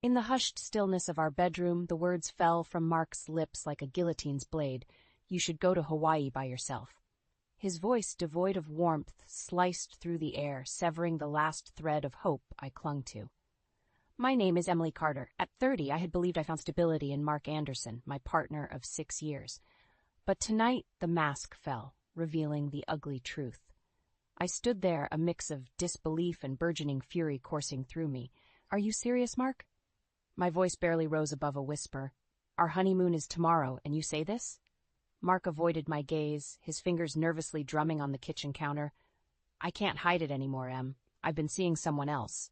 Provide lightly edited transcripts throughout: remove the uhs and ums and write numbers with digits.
In the hushed stillness of our bedroom, the words fell from Mark's lips like a guillotine's blade. You should go to Hawaii by yourself. His voice, devoid of warmth, sliced through the air, severing the last thread of hope I clung to. My name is Emily Carter. At 30, I had believed I found stability in Mark Anderson, my partner of 6 years. But tonight, the mask fell, revealing the ugly truth. I stood there, a mix of disbelief and burgeoning fury coursing through me. Are you serious, Mark? My voice barely rose above a whisper. Our honeymoon is tomorrow, and you say this? Mark avoided my gaze, his fingers nervously drumming on the kitchen counter. I can't hide it anymore, Em. I've been seeing someone else.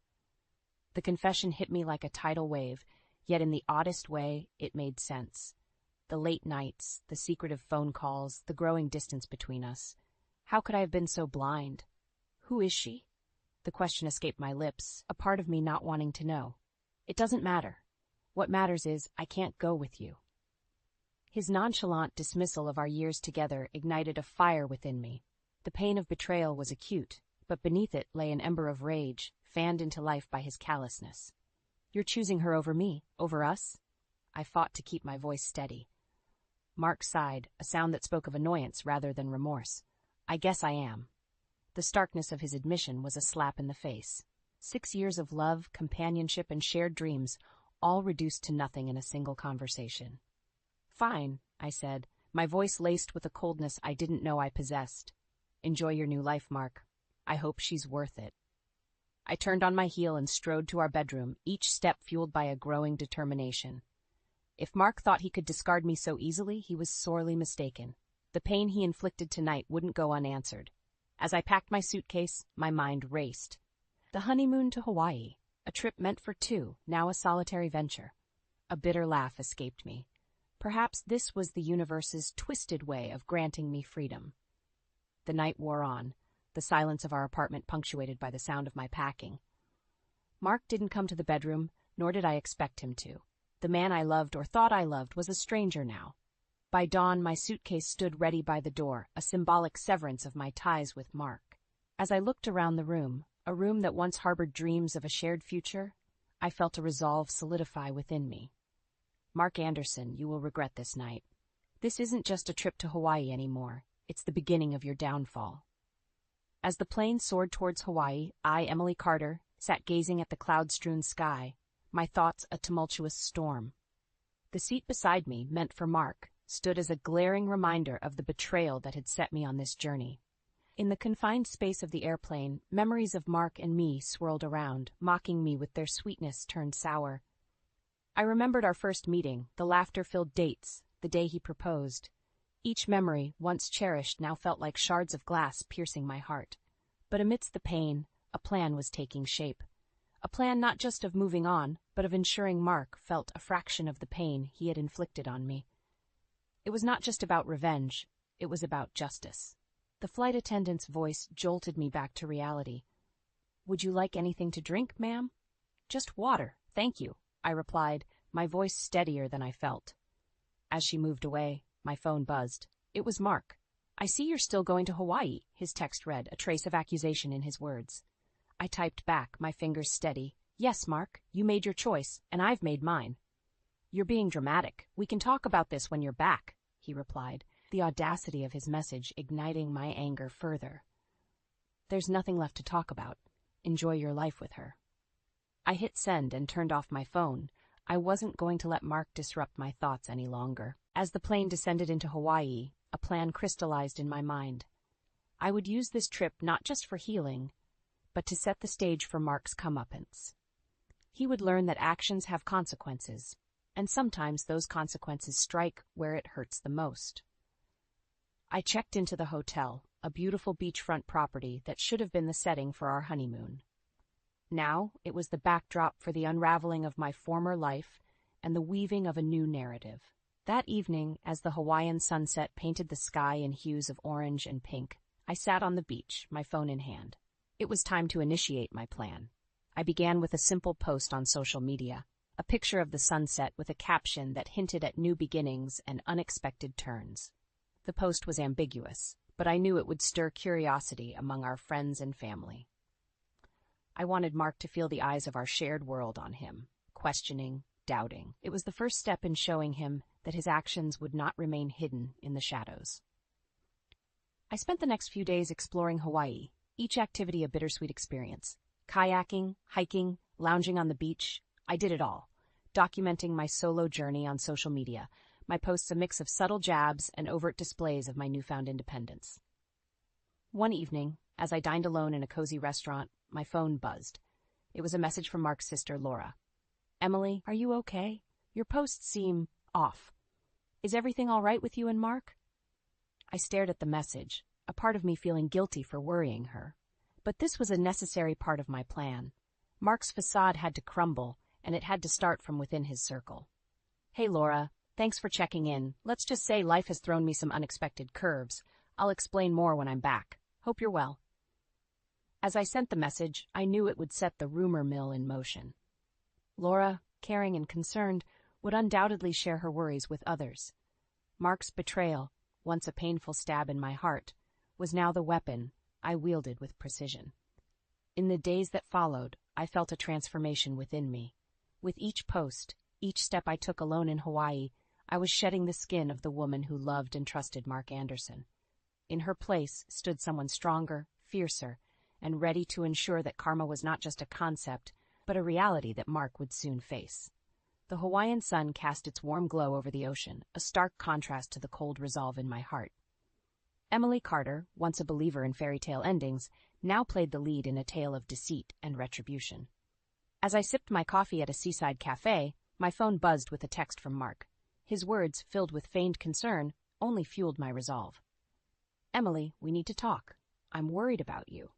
The confession hit me like a tidal wave, yet in the oddest way, it made sense. The late nights, the secretive phone calls, the growing distance between us. How could I have been so blind? Who is she? The question escaped my lips, a part of me not wanting to know. It doesn't matter. What matters is I can't go with you. His nonchalant dismissal of our years together ignited a fire within me. The pain of betrayal was acute, but beneath it lay an ember of rage, fanned into life by his callousness. You're choosing her over me, over us? I fought to keep my voice steady. Mark sighed, a sound that spoke of annoyance rather than remorse. I guess I am. The starkness of his admission was a slap in the face. 6 years of love, companionship, and shared dreams, all reduced to nothing in a single conversation. Fine, I said, my voice laced with a coldness I didn't know I possessed. Enjoy your new life, Mark. I hope she's worth it. I turned on my heel and strode to our bedroom, each step fueled by a growing determination. If Mark thought he could discard me so easily, he was sorely mistaken. The pain he inflicted tonight wouldn't go unanswered. As I packed my suitcase, my mind raced. The honeymoon to Hawaii, a trip meant for two, now a solitary venture. A bitter laugh escaped me. Perhaps this was the universe's twisted way of granting me freedom. The night wore on, the silence of our apartment punctuated by the sound of my packing. Mark didn't come to the bedroom, nor did I expect him to. The man I loved or thought I loved was a stranger now. By dawn, my suitcase stood ready by the door, a symbolic severance of my ties with Mark. As I looked around the room, a room that once harbored dreams of a shared future, I felt a resolve solidify within me. Mark Anderson, you will regret this night. This isn't just a trip to Hawaii anymore. It's the beginning of your downfall. As the plane soared towards Hawaii, I, Emily Carter, sat gazing at the cloud-strewn sky, my thoughts a tumultuous storm. The seat beside me, meant for Mark, stood as a glaring reminder of the betrayal that had set me on this journey. In the confined space of the airplane, memories of Mark and me swirled around, mocking me with their sweetness turned sour. I remembered our first meeting, the laughter-filled dates, the day he proposed. Each memory, once cherished, now felt like shards of glass piercing my heart. But amidst the pain, a plan was taking shape. A plan not just of moving on, but of ensuring Mark felt a fraction of the pain he had inflicted on me. It was not just about revenge, it was about justice. The flight attendant's voice jolted me back to reality. Would you like anything to drink, ma'am? Just water, thank you, I replied, my voice steadier than I felt. As she moved away, my phone buzzed. It was Mark. I see you're still going to Hawaii, his text read, a trace of accusation in his words. I typed back, my fingers steady. Yes, Mark, you made your choice, and I've made mine. You're being dramatic. We can talk about this when you're back, he replied, the audacity of his message igniting my anger further. There's nothing left to talk about. Enjoy your life with her. I hit send and turned off my phone. I wasn't going to let Mark disrupt my thoughts any longer. As the plane descended into Hawaii, a plan crystallized in my mind. I would use this trip not just for healing, but to set the stage for Mark's comeuppance. He would learn that actions have consequences, and sometimes those consequences strike where it hurts the most. I checked into the hotel, a beautiful beachfront property that should have been the setting for our honeymoon. Now it was the backdrop for the unraveling of my former life and the weaving of a new narrative. That evening, as the Hawaiian sunset painted the sky in hues of orange and pink, I sat on the beach, my phone in hand. It was time to initiate my plan. I began with a simple post on social media, a picture of the sunset with a caption that hinted at new beginnings and unexpected turns. The post was ambiguous, but I knew it would stir curiosity among our friends and family. I wanted Mark to feel the eyes of our shared world on him. questioning, doubting. It was the first step in showing him that his actions would not remain hidden in the shadows. I spent the next few days exploring Hawaii, each activity a bittersweet experience. Kayaking, hiking, lounging on the beach, I did it all, documenting my solo journey on social media, my posts a mix of subtle jabs and overt displays of my newfound independence. One evening, as I dined alone in a cozy restaurant, my phone buzzed. It was a message from Mark's sister, Laura. "Emily, are you okay? Your posts seem off. Is everything all right with you and Mark?" I stared at the message, a part of me feeling guilty for worrying her. But this was a necessary part of my plan. Mark's facade had to crumble, and it had to start from within his circle. "Hey, Laura, thanks for checking in. Let's just say life has thrown me some unexpected curves. I'll explain more when I'm back. Hope you're well." As I sent the message, I knew it would set the rumor mill in motion. Laura, caring and concerned, would undoubtedly share her worries with others. Mark's betrayal, once a painful stab in my heart, was now the weapon I wielded with precision. In the days that followed, I felt a transformation within me. With each post, each step I took alone in Hawaii, I was shedding the skin of the woman who loved and trusted Mark Anderson. In her place stood someone stronger, fiercer, and ready to ensure that karma was not just a concept, but a reality that Mark would soon face. The Hawaiian sun cast its warm glow over the ocean, a stark contrast to the cold resolve in my heart. Emily Carter, once a believer in fairy tale endings, now played the lead in a tale of deceit and retribution. As I sipped my coffee at a seaside cafe, my phone buzzed with a text from Mark. His words, filled with feigned concern, only fueled my resolve. "Emily, we need to talk. I'm worried about you."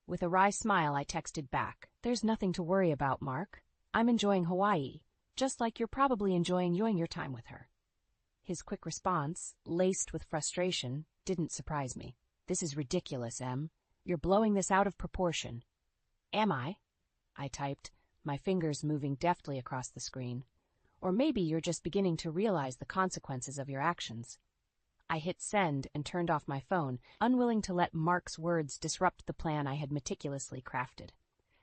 With a wry smile, I texted back, "There's nothing to worry about, Mark. I'm enjoying Hawaii, just like you're probably enjoying your time with her." His quick response, laced with frustration, didn't surprise me. "This is ridiculous, Em. You're blowing this out of proportion." "Am I?" I typed, my fingers moving deftly across the screen. "Or maybe you're just beginning to realize the consequences of your actions." I hit send and turned off my phone, unwilling to let Mark's words disrupt the plan I had meticulously crafted.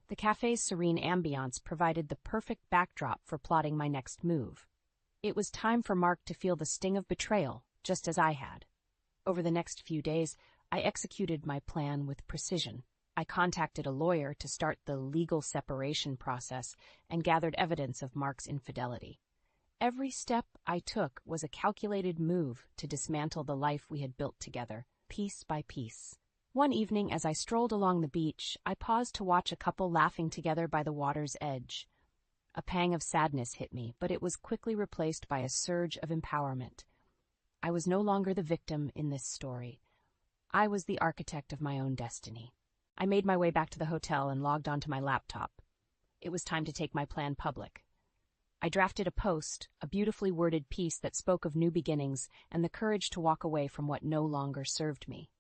The cafe's serene ambiance provided the perfect backdrop for plotting my next move. It was time for Mark to feel the sting of betrayal, just as I had. Over the next few days, I executed my plan with precision. I contacted a lawyer to start the legal separation process and gathered evidence of Mark's infidelity. Every step I took was a calculated move to dismantle the life we had built together, piece by piece. One evening, as I strolled along the beach, I paused to watch a couple laughing together by the water's edge. A pang of sadness hit me, but it was quickly replaced by a surge of empowerment. I was no longer the victim in this story. I was the architect of my own destiny. I made my way back to the hotel and logged onto my laptop. It was time to take my plan public. I drafted a post, a beautifully worded piece that spoke of new beginnings and the courage to walk away from what no longer served me.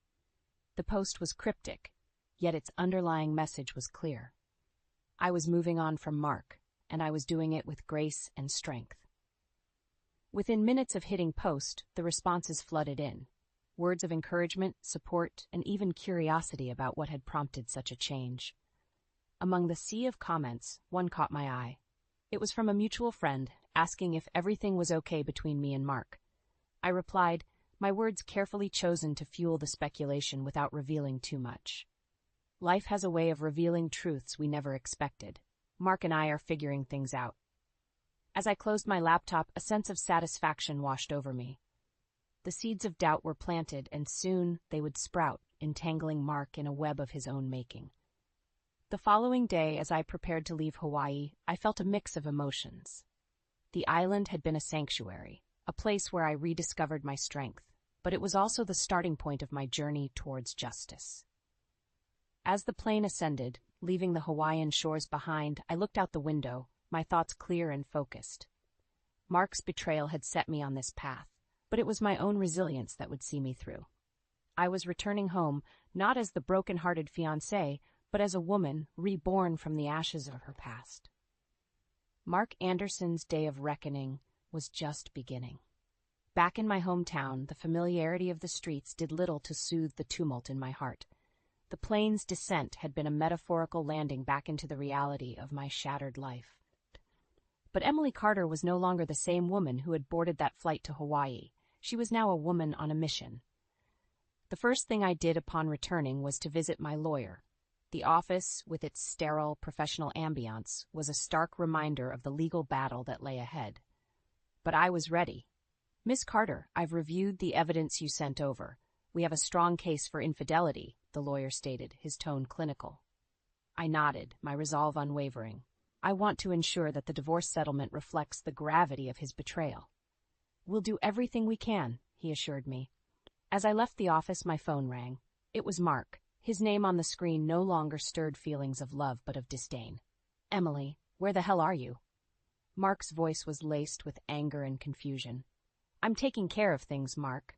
The post was cryptic, yet its underlying message was clear. I was moving on from Mark, and I was doing it with grace and strength. Within minutes of hitting post, the responses flooded in. Words of encouragement, support, and even curiosity about what had prompted such a change. Among the sea of comments, one caught my eye. It was from a mutual friend, asking if everything was okay between me and Mark. I replied, my words carefully chosen to fuel the speculation without revealing too much. Life has a way of revealing truths we never expected. Mark and I are figuring things out. As I closed my laptop, a sense of satisfaction washed over me. The seeds of doubt were planted, and soon they would sprout, entangling Mark in a web of his own making. The following day, as I prepared to leave Hawaii, I felt a mix of emotions. The island had been a sanctuary, a place where I rediscovered my strength, but it was also the starting point of my journey towards justice. As the plane ascended, leaving the Hawaiian shores behind, I looked out the window, my thoughts clear and focused. Mark's betrayal had set me on this path, but it was my own resilience that would see me through. I was returning home, not as the broken-hearted fiancé, but as a woman reborn from the ashes of her past. Mark Anderson's day of reckoning was just beginning. Back in my hometown, the familiarity of the streets did little to soothe the tumult in my heart. The plane's descent had been a metaphorical landing back into the reality of my shattered life. But Emily Carter was no longer the same woman who had boarded that flight to Hawaii. She was now a woman on a mission. The first thing I did upon returning was to visit my lawyer. The office, with its sterile, professional ambiance, was a stark reminder of the legal battle that lay ahead. But I was ready. "Miss Carter, I've reviewed the evidence you sent over. We have a strong case for infidelity," the lawyer stated, his tone clinical. I nodded, my resolve unwavering. I want to ensure that the divorce settlement reflects the gravity of his betrayal. "We'll do everything we can," he assured me. As I left the office, my phone rang. It was Mark. His name on the screen no longer stirred feelings of love but of disdain. "Emily, where the hell are you?" Mark's voice was laced with anger and confusion. "I'm taking care of things, Mark."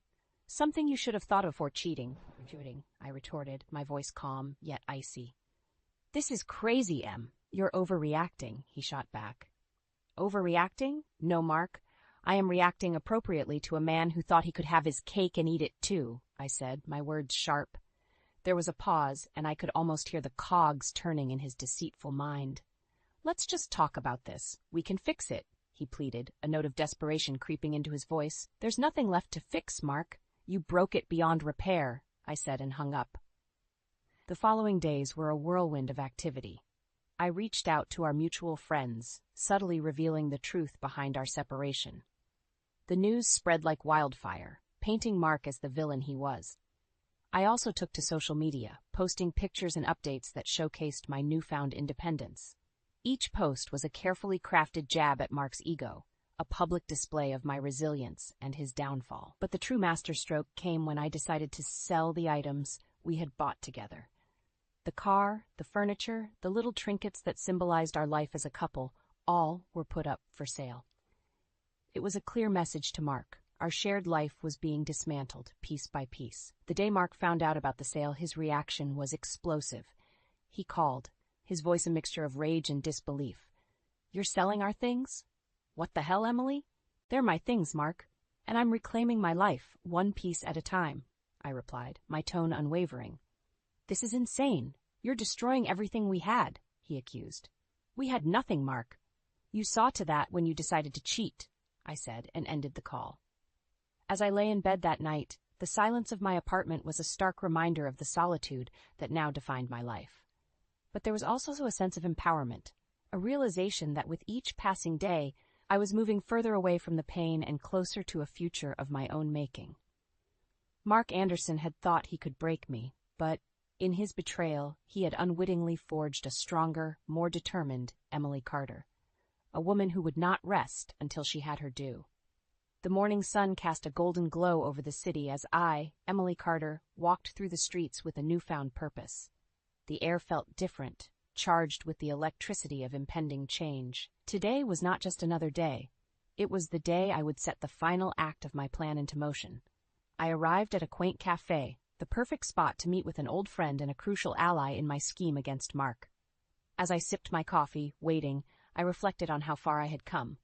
"Something you should have thought of before cheating," I retorted, my voice calm, yet icy. "This is crazy, Em. You're overreacting," he shot back. "Overreacting? No, Mark. I am reacting appropriately to a man who thought he could have his cake and eat it too," I said, my words sharp. There was a pause, and I could almost hear the cogs turning in his deceitful mind. "Let's just talk about this. We can fix it," he pleaded, a note of desperation creeping into his voice. "There's nothing left to fix, Mark. You broke it beyond repair," I said and hung up. The following days were a whirlwind of activity. I reached out to our mutual friends, subtly revealing the truth behind our separation. The news spread like wildfire, painting Mark as the villain he was. I also took to social media, posting pictures and updates that showcased my newfound independence. Each post was a carefully crafted jab at Mark's ego, a public display of my resilience and his downfall. But the true masterstroke came when I decided to sell the items we had bought together. The car, the furniture, the little trinkets that symbolized our life as a couple, all were put up for sale. It was a clear message to Mark. Our shared life was being dismantled, piece by piece. The day Mark found out about the sale, his reaction was explosive. He called, his voice a mixture of rage and disbelief. "You're selling our things?" "What the hell, Emily? They're my things, Mark, and I'm reclaiming my life, one piece at a time," I replied, my tone unwavering. "This is insane. You're destroying everything we had," he accused. "We had nothing, Mark. You saw to that when you decided to cheat," I said, and ended the call. As I lay in bed that night, the silence of my apartment was a stark reminder of the solitude that now defined my life. But there was also a sense of empowerment, a realization that with each passing day, I was moving further away from the pain and closer to a future of my own making. Mark Anderson had thought he could break me, but in his betrayal, he had unwittingly forged a stronger, more determined Emily Carter, a woman who would not rest until she had her due. The morning sun cast a golden glow over the city as I, Emily Carter, walked through the streets with a newfound purpose. The air felt different, charged with the electricity of impending change. Today was not just another day. It was the day I would set the final act of my plan into motion. I arrived at a quaint cafe, the perfect spot to meet with an old friend and a crucial ally in my scheme against Mark. As I sipped my coffee, waiting, I reflected on how far I had come.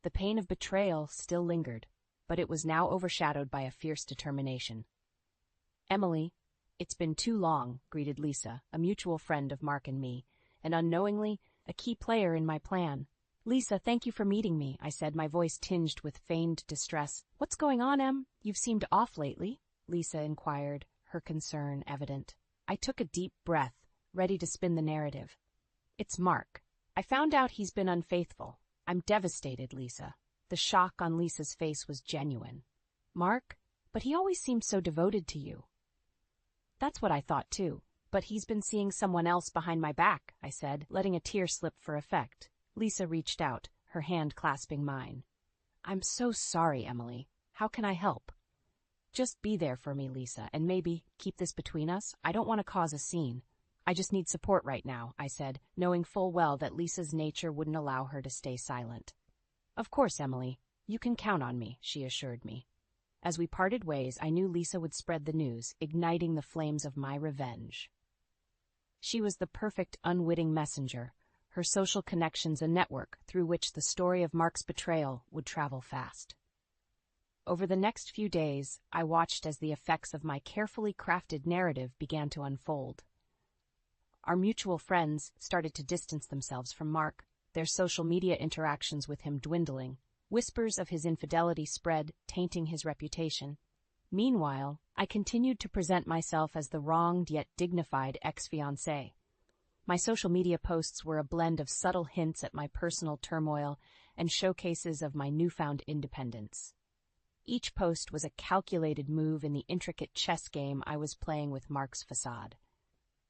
The pain of betrayal still lingered, but it was now overshadowed by a fierce determination. "Emily, it's been too long," greeted Lisa, a mutual friend of Mark and me, and unknowingly, a key player in my plan. "Lisa, thank you for meeting me," I said, my voice tinged with feigned distress. "What's going on, Em? You've seemed off lately," Lisa inquired, her concern evident. I took a deep breath, ready to spin the narrative. "It's Mark. I found out he's been unfaithful. I'm devastated, Lisa." The shock on Lisa's face was genuine. "Mark? But he always seemed so devoted to you." "That's what I thought too. But he's been seeing someone else behind my back," I said, letting a tear slip for effect. Lisa reached out, her hand clasping mine. "I'm so sorry, Emily. How can I help?" "Just be there for me, Lisa, and maybe keep this between us. I don't want to cause a scene. I just need support right now," I said, knowing full well that Lisa's nature wouldn't allow her to stay silent. "Of course, Emily. You can count on me," she assured me. As we parted ways, I knew Lisa would spread the news, igniting the flames of my revenge. She was the perfect unwitting messenger, her social connections a network through which the story of Mark's betrayal would travel fast. Over the next few days, I watched as the effects of my carefully crafted narrative began to unfold. Our mutual friends started to distance themselves from Mark, their social media interactions with him dwindling. Whispers of his infidelity spread, tainting his reputation. Meanwhile, I continued to present myself as the wronged yet dignified ex-fiancé. My social media posts were a blend of subtle hints at my personal turmoil and showcases of my newfound independence. Each post was a calculated move in the intricate chess game I was playing with Mark's facade.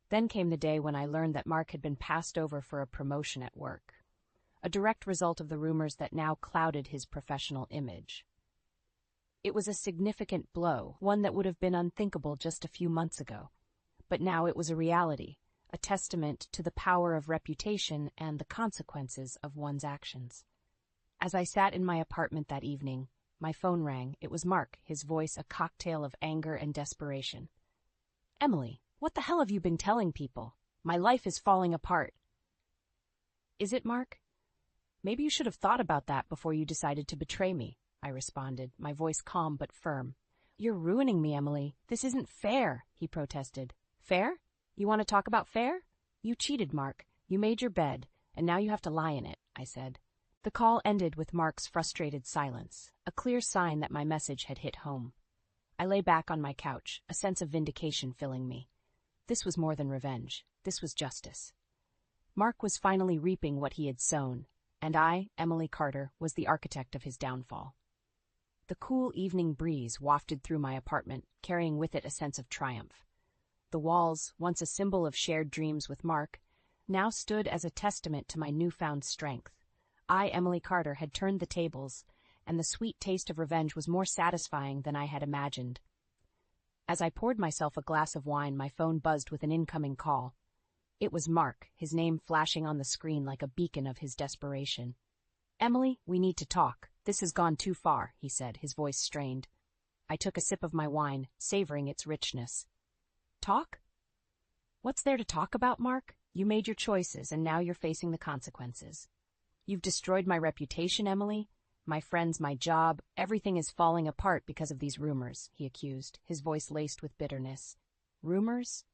Then came the day when I learned that Mark had been passed over for a promotion at work, a direct result of the rumors that now clouded his professional image. It was a significant blow, one that would have been unthinkable just a few months ago. But now it was a reality, a testament to the power of reputation and the consequences of one's actions. As I sat in my apartment that evening, my phone rang. It was Mark, his voice a cocktail of anger and desperation. "Emily, what the hell have you been telling people? My life is falling apart." "Is it, Mark? Maybe you should have thought about that before you decided to betray me," I responded, my voice calm but firm. "You're ruining me, Emily. This isn't fair," he protested. "Fair? You want to talk about fair? You cheated, Mark. You made your bed, and now you have to lie in it," I said. The call ended with Mark's frustrated silence, a clear sign that my message had hit home. I lay back on my couch, a sense of vindication filling me. This was more than revenge. This was justice. Mark was finally reaping what he had sown, and I, Emily Carter, was the architect of his downfall. The cool evening breeze wafted through my apartment, carrying with it a sense of triumph. The walls, once a symbol of shared dreams with Mark, now stood as a testament to my newfound strength. I, Emily Carter, had turned the tables, and the sweet taste of revenge was more satisfying than I had imagined. As I poured myself a glass of wine, my phone buzzed with an incoming call. It was Mark, his name flashing on the screen like a beacon of his desperation. "Emily, we need to talk. This has gone too far," he said, his voice strained. I took a sip of my wine, savoring its richness. "Talk? What's there to talk about, Mark? You made your choices, and now you're facing the consequences. You've destroyed my reputation, Emily. My friends, my job, everything is falling apart because of these rumors," he accused, his voice laced with bitterness. "Rumors?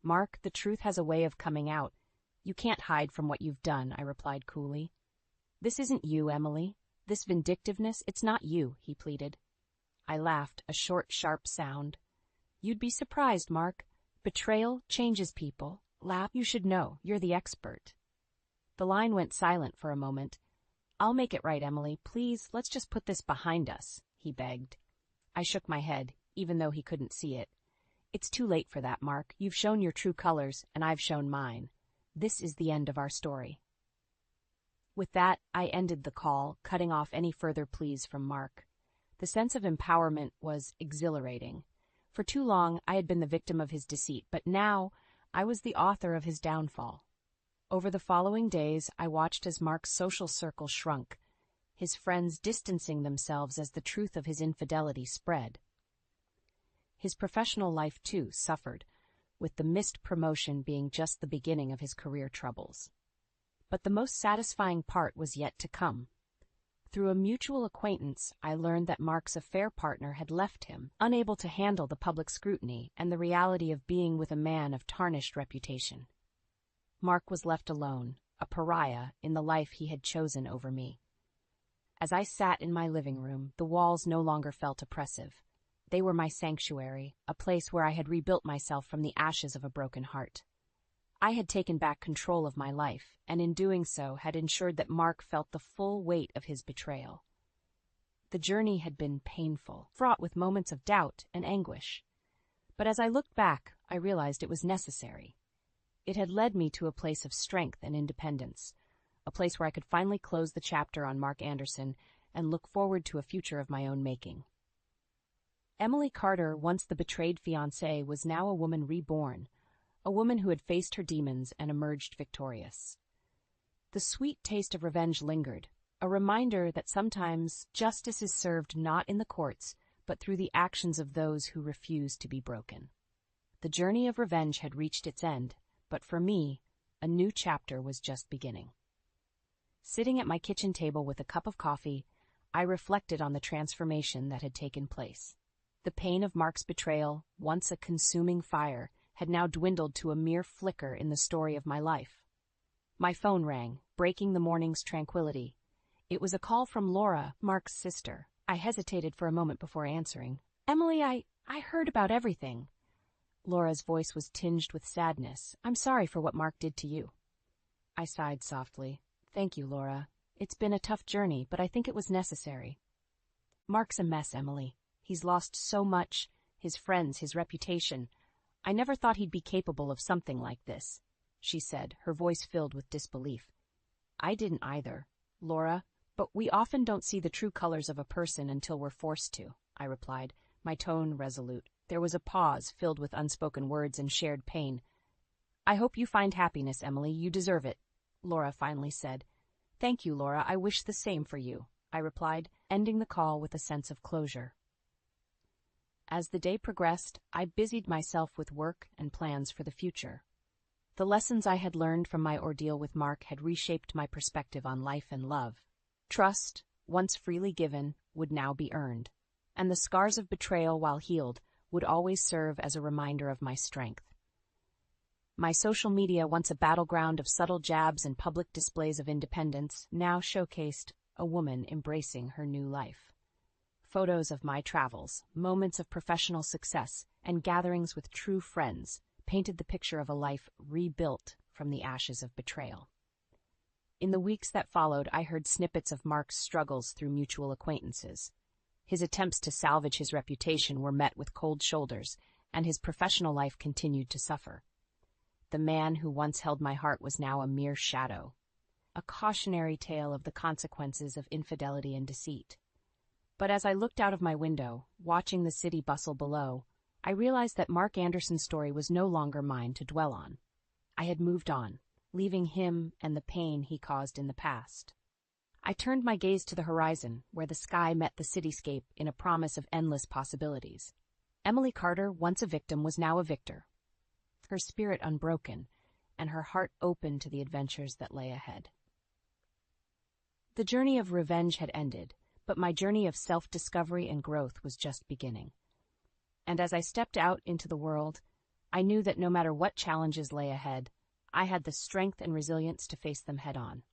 Mark, the truth has a way of coming out. You can't hide from what you've done," I replied coolly. "This isn't you, Emily. This vindictiveness, it's not you," he pleaded. I laughed, a short, sharp sound. "You'd be surprised, Mark. Betrayal changes people. You should know. You're the expert." The line went silent for a moment. "I'll make it right, Emily. Please, let's just put this behind us," he begged. I shook my head, even though he couldn't see it. "It's too late for that, Mark. You've shown your true colors, and I've shown mine. This is the end of our story." With that, I ended the call, cutting off any further pleas from Mark. The sense of empowerment was exhilarating. For too long, I had been the victim of his deceit, but now I was the author of his downfall. Over the following days, I watched as Mark's social circle shrunk, his friends distancing themselves as the truth of his infidelity spread. His professional life, too, suffered, with the missed promotion being just the beginning of his career troubles. But the most satisfying part was yet to come. Through a mutual acquaintance, I learned that Mark's affair partner had left him, unable to handle the public scrutiny and the reality of being with a man of tarnished reputation. Mark was left alone, a pariah in the life he had chosen over me. As I sat in my living room, the walls no longer felt oppressive. They were my sanctuary, a place where I had rebuilt myself from the ashes of a broken heart. I had taken back control of my life, and in doing so had ensured that Mark felt the full weight of his betrayal. The journey had been painful, fraught with moments of doubt and anguish. But as I looked back, I realized it was necessary. It had led me to a place of strength and independence, a place where I could finally close the chapter on Mark Anderson and look forward to a future of my own making. Emily Carter, once the betrayed fiancée, was now a woman reborn, a woman who had faced her demons and emerged victorious. The sweet taste of revenge lingered, a reminder that sometimes justice is served not in the courts, but through the actions of those who refuse to be broken. The journey of revenge had reached its end, but for me, a new chapter was just beginning. Sitting at my kitchen table with a cup of coffee, I reflected on the transformation that had taken place. The pain of Mark's betrayal, once a consuming fire, had now dwindled to a mere flicker in the story of my life. My phone rang, breaking the morning's tranquility. It was a call from Laura, Mark's sister. I hesitated for a moment before answering. "Emily, I heard about everything." Laura's voice was tinged with sadness. "I'm sorry for what Mark did to you." I sighed softly. "Thank you, Laura. It's been a tough journey, but I think it was necessary." "Mark's a mess, Emily. He's lost so much, his friends, his reputation. I never thought he'd be capable of something like this," she said, her voice filled with disbelief. "I didn't either, Laura, but we often don't see the true colors of a person until we're forced to," I replied, my tone resolute. There was a pause filled with unspoken words and shared pain. "I hope you find happiness, Emily. You deserve it," Laura finally said. "Thank you, Laura. I wish the same for you," I replied, ending the call with a sense of closure. As the day progressed, I busied myself with work and plans for the future. The lessons I had learned from my ordeal with Mark had reshaped my perspective on life and love. Trust, once freely given, would now be earned, and the scars of betrayal, while healed, would always serve as a reminder of my strength. My social media, once a battleground of subtle jabs and public displays of independence, now showcased a woman embracing her new life. Photos of my travels, moments of professional success, and gatherings with true friends painted the picture of a life rebuilt from the ashes of betrayal. In the weeks that followed, I heard snippets of Mark's struggles through mutual acquaintances. His attempts to salvage his reputation were met with cold shoulders, and his professional life continued to suffer. The man who once held my heart was now a mere shadow, a cautionary tale of the consequences of infidelity and deceit. But as I looked out of my window, watching the city bustle below, I realized that Mark Anderson's story was no longer mine to dwell on. I had moved on, leaving him and the pain he caused in the past. I turned my gaze to the horizon, where the sky met the cityscape in a promise of endless possibilities. Emily Carter, once a victim, was now a victor, her spirit unbroken, and her heart open to the adventures that lay ahead. The journey of revenge had ended, but my journey of self-discovery and growth was just beginning. And as I stepped out into the world, I knew that no matter what challenges lay ahead, I had the strength and resilience to face them head-on.